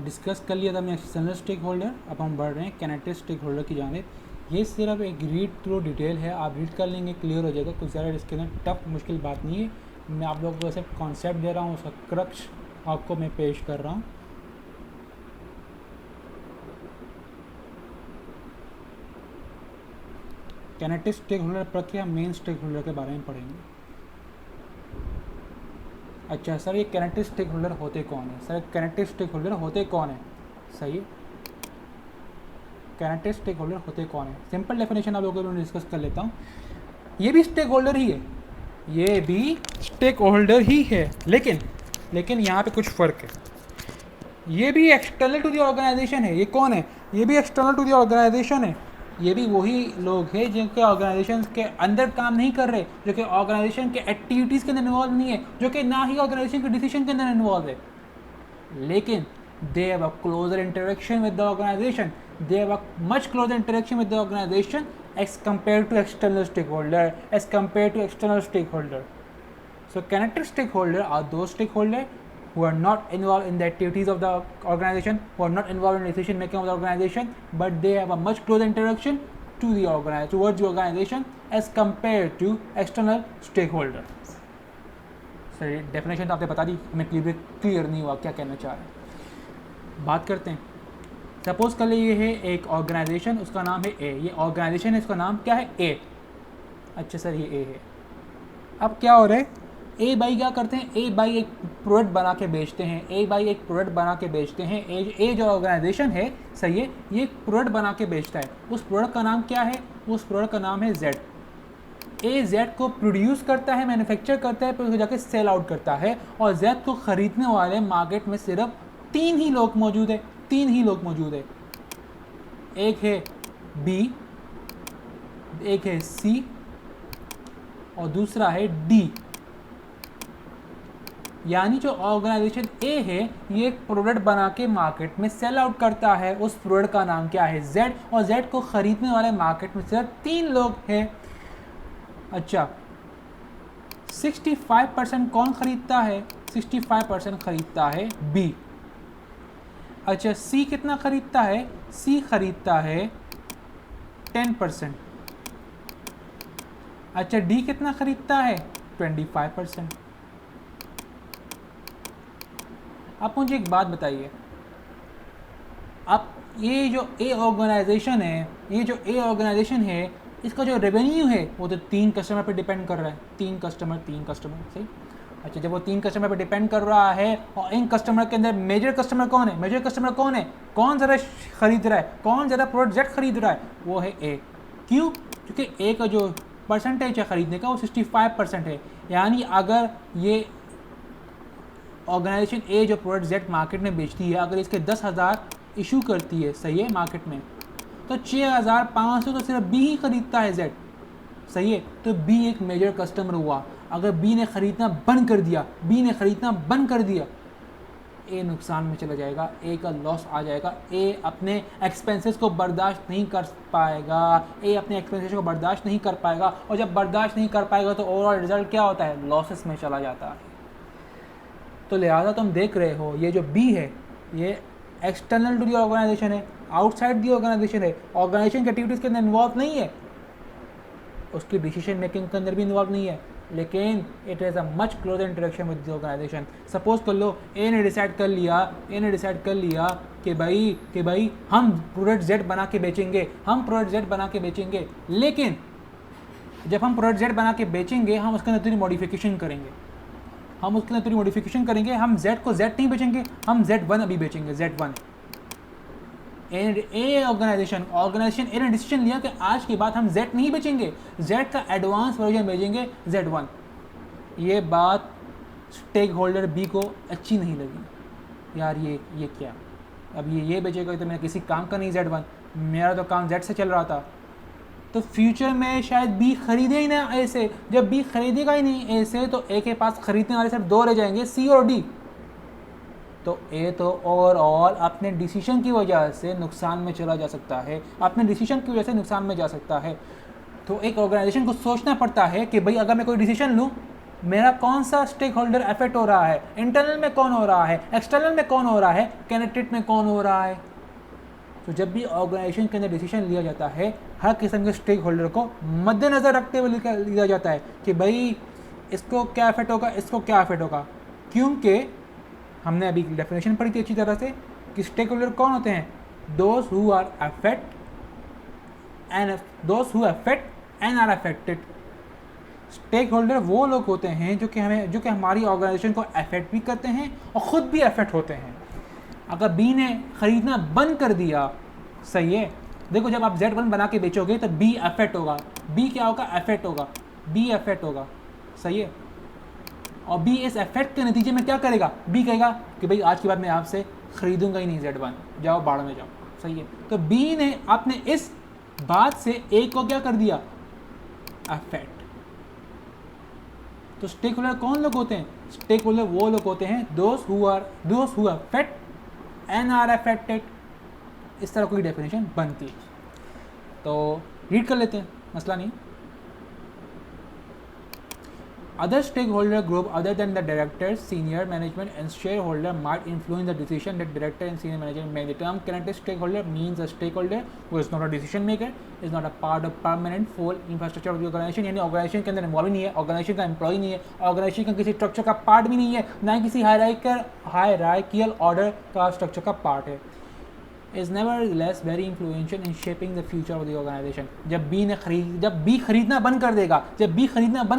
Discuss कर लिया था हमने एक्सटर्नल स्टेक होल्डर। अब हम बढ़ रहे हैं कैनेटिक स्टेक होल्डर की जानिब। ये सिर्फ एक रीड थ्रू डिटेल है, आप रीड कर लेंगे क्लियर हो जाएगा, कुछ ज़्यादा इसके अंदर टफ मुश्किल बात नहीं है। मैं आप लोगों को सिर्फ कॉन्सेप्ट दे रहा हूँ, उसका क्रक्स आपको मैं पेश कर रहा हूँ। कैनेटिक स्टेक होल्डर प्रक्रिया मेन स्टेक होल्डर के बारे में पढ़ेंगे। अच्छा सर, ये कैनेटिक स्टेक होल्डर होते कौन है? सर कैनेटिक स्टेक होल्डर होते कौन है? सही है, कैनेटिक स्टेक होल्डर होते कौन है? सिंपल डेफिनेशन आप लोगों को डिस्कस कर लेता हूँ। ये भी स्टेक होल्डर ही है, ये भी स्टेक होल्डर ही है, लेकिन यहाँ पे कुछ फ़र्क है। ये भी एक्सटर्नल टू द ऑर्गेनाइजेशन है। ये कौन है? ये भी एक्सटर्नल टू द ऑर्गेनाइजेशन है। ये भी वही लोग हैं जिनके ऑर्गेनाइजेशन के अंदर काम नहीं कर रहे, जो कि ऑर्गेनाइजेशन के एक्टिविटीज़ के अंदर इन्वॉल्व नहीं है, जो कि ना ही ऑर्गेनाइजेशन के डिसीजन के अंदर इन्वॉल्व है, लेकिन they have a closer interaction with the organization, they have a much closer interaction with the organization as compared to external stakeholder, as compared to external stakeholder. So kinetic stakeholder are those stakeholders who are not involved in the activities of the organization, who are not involved in decision making of the organization, but they have a much closer interaction to the towards the organization as compared to external stakeholder. Sir definition तो आपने बता दी, हमें clear नहीं हुआ क्या कहना चाह रहे हैं। बात करते हैं। सपोज कर लिए ये है एक ऑर्गेनाइजेशन, उसका नाम है ए। ये ऑर्गेनाइजेशन है, इसका नाम क्या है? ए। अच्छा सर ये ए है। अब क्या हो रहा है? ए बाई क्या करते हैं? ए बाई एक प्रोडक्ट बना के बेचते हैं। ए बाई एक प्रोडक्ट बना के बेचते हैं। ए जो ऑर्गेनाइजेशन है, सही है, ये एक प्रोडक्ट बना के बेचता है। उस प्रोडक्ट का नाम क्या है? उस प्रोडक्ट का नाम है जेड। ए जेड को प्रोड्यूस करता है, मैन्युफैक्चर करता है, फिर उसको जाके सेल आउट करता है, और जेड को ख़रीदने वाले मार्केट में सिर्फ 3 ही लोग मौजूद है। 3 ही लोग मौजूद है। एक है बी, एक है सी, और दूसरा है डी। यानी जो ऑर्गेनाइजेशन ए है, ये एक प्रोडक्ट बना के मार्केट में सेल आउट करता है। उस प्रोडक्ट का नाम क्या है? जेड। और जेड को ख़रीदने वाले मार्केट में सिर्फ 3 लोग हैं। अच्छा, 65% कौन खरीदता है? 65% खरीदता है बी। अच्छा, सी कितना खरीदता है? सी खरीदता है 10%। अच्छा, डी कितना खरीदता है? 25%। आप मुझे एक बात बताइए, अब ये जो ए ऑर्गेनाइजेशन है, इसका जो रेवेन्यू है वो तो 3 कस्टमर पे डिपेंड कर रहा है। 3 कस्टमर सही। अच्छा, जब वो 3 कस्टमर पे डिपेंड कर रहा है, और इन कस्टमर के अंदर मेजर कस्टमर कौन है? कौन ज़्यादा खरीद रहा है? कौन ज़्यादा प्रोडक्ट जेड खरीद रहा है? वो है ए। क्यों? क्योंकि ए का जो परसेंटेज है खरीदने का, वो 65% है। यानी अगर ये ऑर्गेनाइजेशन ए जो प्रोडक्ट जेड मार्केट में बेचती है, अगर इसके 10,000 इशू करती है, सही है, मार्केट में, तो 6,500 तो सिर्फ बी ही खरीदता है जेड, सही है। तो बी एक मेजर कस्टमर हुआ। अगर बी ने खरीदना बंद कर दिया, ए नुकसान में चला जाएगा, ए का लॉस आ जाएगा। ए अपने एक्सपेंसेस को बर्दाश्त नहीं कर पाएगा, और जब बर्दाश्त नहीं कर पाएगा तो ओवरऑल रिजल्ट क्या होता है? लॉसेस में चला जाता है। तो लिहाजा तुम देख रहे हो, ये जो बी है, ये एक्सटर्नल टू दी ऑर्गेनाइजेशन है, आउटसाइड दी ऑर्गेनाइजेशन है, ऑर्गेनाइजेशन की एक्टिविटीज़ के अंदर इन्वॉल्व नहीं है, उसकी डिसीजन मेकिंग के अंदर भी इन्वॉल्व नहीं है, लेकिन it has a much closer interaction with the organization. Suppose कर लो ए ने डिसाइड कर लिया कि भाई हम प्रोडक्ट जेड बना के बेचेंगे, लेकिन जब हम प्रोडक्ट जेड बना के बेचेंगे, हम उसके अंदर थोड़ी मॉडिफिकेशन करेंगे, हम जेड को जेड नहीं बेचेंगे, हम Z1 अभी बेचेंगे, Z1। ए ऑर्गेनाइजेशन ए ने डिसीजन लिया कि आज के बाद हम जेड नहीं बेचेंगे, जेड का एडवांस वर्जन बेचेंगे, Z1। ये बात स्टेक होल्डर बी को अच्छी नहीं लगी। यार ये क्या, अब ये बेचेगा तो मेरा किसी काम का नहीं Z1, मेरा तो काम जेड से चल रहा था। तो फ्यूचर में शायद बी खरीदे ही ना ए से। जब बी खरीदेगा ही नहीं ए से, तो ए के पास खरीदने वाले सिर्फ 2 रह जाएंगे, सी और डी। तो ए तो ओवरऑल अपने डिसीजन की वजह से नुकसान में चला जा सकता है। तो एक ऑर्गेनाइजेशन को सोचना पड़ता है कि भाई अगर मैं कोई डिसीजन लूँ मेरा कौन सा स्टेक होल्डर अफेक्ट हो रहा है, इंटरनल में कौन हो रहा है, एक्सटर्नल में कौन हो रहा है, कनेक्टेड में कौन हो रहा है। तो जब भी ऑर्गेनाइजेशन के अंदर डिसीजन लिया जाता है, हर किस्म के स्टेक होल्डर को मद्देनज़र रखते हुए लिया जाता है कि भाई इसको क्या इफेक्ट होगा, इसको क्या इफेक्ट होगा। क्योंकि हमने अभी डेफिनेशन पढ़ी थी अच्छी तरह से कि स्टेक होल्डर कौन होते हैं, those who affect and are affected. Stakeholder वो लोग होते हैं जो कि हमारी ऑर्गेनाइजेशन को अफेक्ट भी करते हैं और ख़ुद भी अफेक्ट होते हैं। अगर बी ने ख़रीदना बंद कर दिया, सही है, देखो जब आप Z1 बना के बेचोगे तो बी अफेक्ट होगा, बी क्या होगा, अफेक्ट होगा, बी अफेक्ट होगा, सही है। और बी इस अफेक्ट के नतीजे में क्या करेगा, बी कहेगा कि भाई आज के बाद मैं आपसे ख़रीदूंगा ही नहीं Z1, जाओ बाढ़ में जाओ, सही है। तो बी ने अपने इस बात से ए को क्या कर दिया, अफेक्ट। तो स्टेक होल्डर कौन लोग होते हैं, स्टेक होल्डर वो लोग होते हैं those who affect and are affected. इस तरह कोई डेफिनेशन बनती है, तो रीड कर लेते हैं, मसला नहीं। Other stakeholder group other than the directors, senior management and shareholder might influence the decision that director and senior management make. The term connected stakeholder means a stakeholder who is not a decision maker, is not a part of permanent full infrastructure of the organization, यानी organisation के अंदर involve नहीं है, organisation का employ नहीं है, organisation का किसी स्ट्रक्चर का पार्ट भी नहीं है, ना ही किसी हायरार्कियल ऑर्डर का स्ट्रक्चर का पार्ट है। is nevertheless very influential in shaping the future of the organization। जब बी खरीदना बंद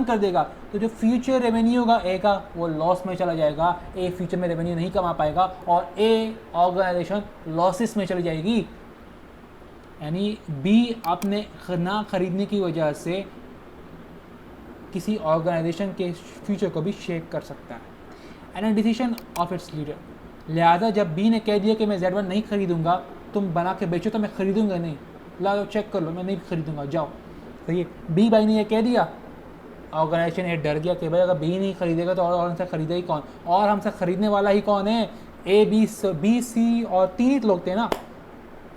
कर देगा तो जो फ्यूचर रेवेन्यू होगा ए का वो लॉस में चला जाएगा, ए फ्यूचर में रेवेन्यू नहीं कमा पाएगा और ए ऑर्गेनाइजेशन लॉसेस में चली जाएगी। यानी बी अपने ना खरीदने की वजह से किसी ऑर्गेनाइजेशन के फ्यूचर को भी शेप कर सकता है। And decision of its leader, लिहाजा जब बी ने कह दिया कि मैं Z1 नहीं खरीदूंगा, तुम बना के बेचो तो मैं खरीदूंगा नहीं, ला चेक कर लो, मैं नहीं खरीदूंगा, जाओ, सही है। बी भाई ने ये कह दिया, ऑर्गेनाइजेशन ये डर गया कि भाई अगर बी नहीं खरीदेगा तो और हमसे खरीदेगा ही कौन, और हमसे खरीदने वाला ही कौन है, ए बी सी और 3 लोग थे ना।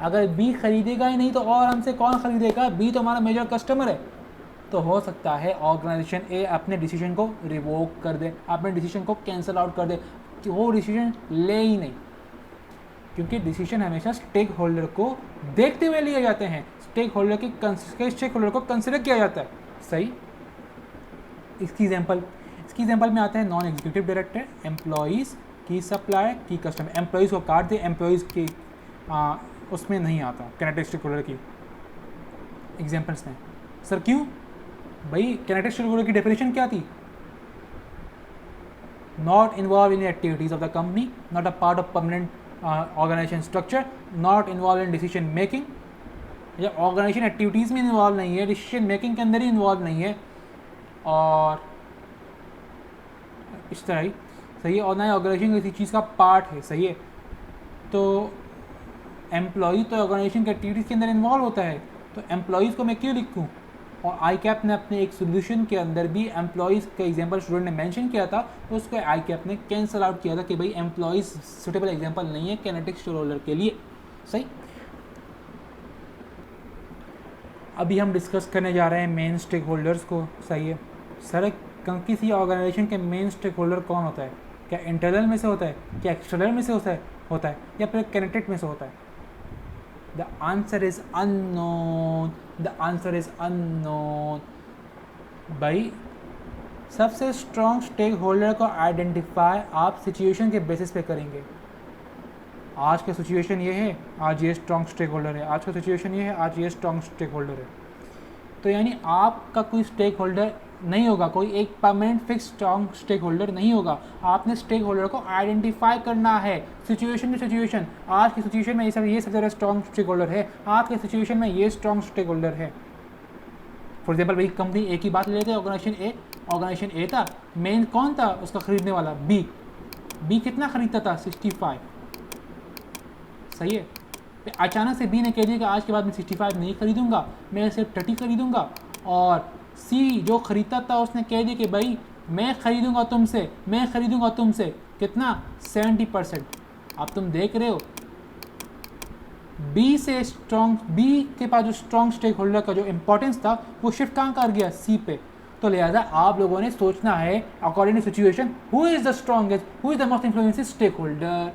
अगर बी खरीदेगा ही नहीं तो और हमसे कौन खरीदेगा, बी तो हमारा मेजर कस्टमर है। तो हो सकता है ऑर्गेनाइजेशन ए अपने डिसीजन को रिवोक कर दे, अपने डिसीजन को कैंसिल आउट कर दे, कि वो डिसीजन ले ही नहीं, क्योंकि डिसीजन हमेशा स्टेक होल्डर को देखते हुए लिए जाते हैं, स्टेक होल्डर को कंसिडर किया जाता है, सही। इसकी एग्जांपल में आते हैं नॉन एग्जीक्यूटिव डायरेक्टर, एम्प्लॉइज़ की सप्लायर की कस्टमर। एम्प्लॉइज़ को काट दे, एम्प्लॉइज़ की उसमें नहीं आता कनेक्टेड स्टेक होल्डर की एग्जाम्पल्स में। सर क्यों भाई, कनेक्टेड स्टेक होल्डर की डेफिनेशन क्या थी, not involved in the activities of the company, not a part of permanent organization structure, not involved in decision making, या ऑर्गेनाइजेशन एक्टिविटीज़ में involve नहीं है, डिसीजन मेकिंग के अंदर ही इन्वॉल्व नहीं है, और इस तरह ही, सही है। और ना ही ऑर्गेनाइजेशन किसी चीज़ का पार्ट है, सही है। तो एम्प्लॉई तो ऑर्गेनाइजेशन की एक्टिविटीज़ के अंदर इन्वॉल्व होता है, तो एम्प्लॉइज़ को मैं क्यों लिखूँ। और ICAP ने अपने एक सोल्यूशन के अंदर भी एम्प्लॉइज़ का एग्जांपल स्टूडेंट ने मेंशन किया था, तो उसको ICAP ने कैंसल आउट किया था कि भाई एम्प्लॉइज़ सुटेबल एग्जांपल नहीं है किनेटिक शेयर होल्डर के लिए, सही। अभी हम डिस्कस करने जा रहे हैं मेन स्टेक होल्डर्स को, सही है। सर किसी ऑर्गेनाइजेशन के मेन स्टेक होल्डर कौन होता है, क्या इंटरनल में से होता है, क्या एक्सटर्नल में से होता है या फिर कनेक्टेड में से होता है। The answer is unknown. The answer is unknown. भाई सबसे स्ट्रॉन्ग स्टेक होल्डर को आइडेंटिफाई आप सिचुएशन के बेसिस पे करेंगे। आज का सिचुएशन ये है, आज ये स्ट्रॉन्ग स्टेक होल्डर है, आज का सिचुएशन ये है, आज ये स्ट्रॉन्ग स्टेक होल्डर है। तो यानी आपका कोई स्टेक होल्डर नहीं होगा, कोई एक permanent fix strong stakeholder नहीं होगा। आपने स्टेक होल्डर को आइडेंटिफाई करना है सिचुएशन टू सिचुएशन। आज की सिचुएशन में ये सबसे ज़्यादा स्ट्रॉन्ग स्टेक होल्डर है, आज के सिचुएशन में ये स्ट्रॉन्ग स्टेक होल्डर है। फॉर एग्जाम्पल भाई कंपनी ए की बात ले लेते हैं, ऑर्गेनाइजेशन ए था, मेन कौन था उसका खरीदने वाला, बी कितना खरीदता था, 65, सही है। अचानक से बी ने कह दिया कि आज के बाद मैं 65 नहीं खरीदूंगा, मैं सिर्फ 30 खरीदूंगा। और सी जो खरीदता था उसने कह दिया कि भाई मैं खरीदूंगा तुमसे कितना, 70%। अब तुम देख रहे हो बी के पास जो स्ट्रॉन्ग स्टेक होल्डर का जो इंपॉर्टेंस था वो शिफ्ट कहाँ कर गया, सी पे। तो लिहाजा आप लोगों ने सोचना है according to situation who is the strongest, who is the most influencing stake holder.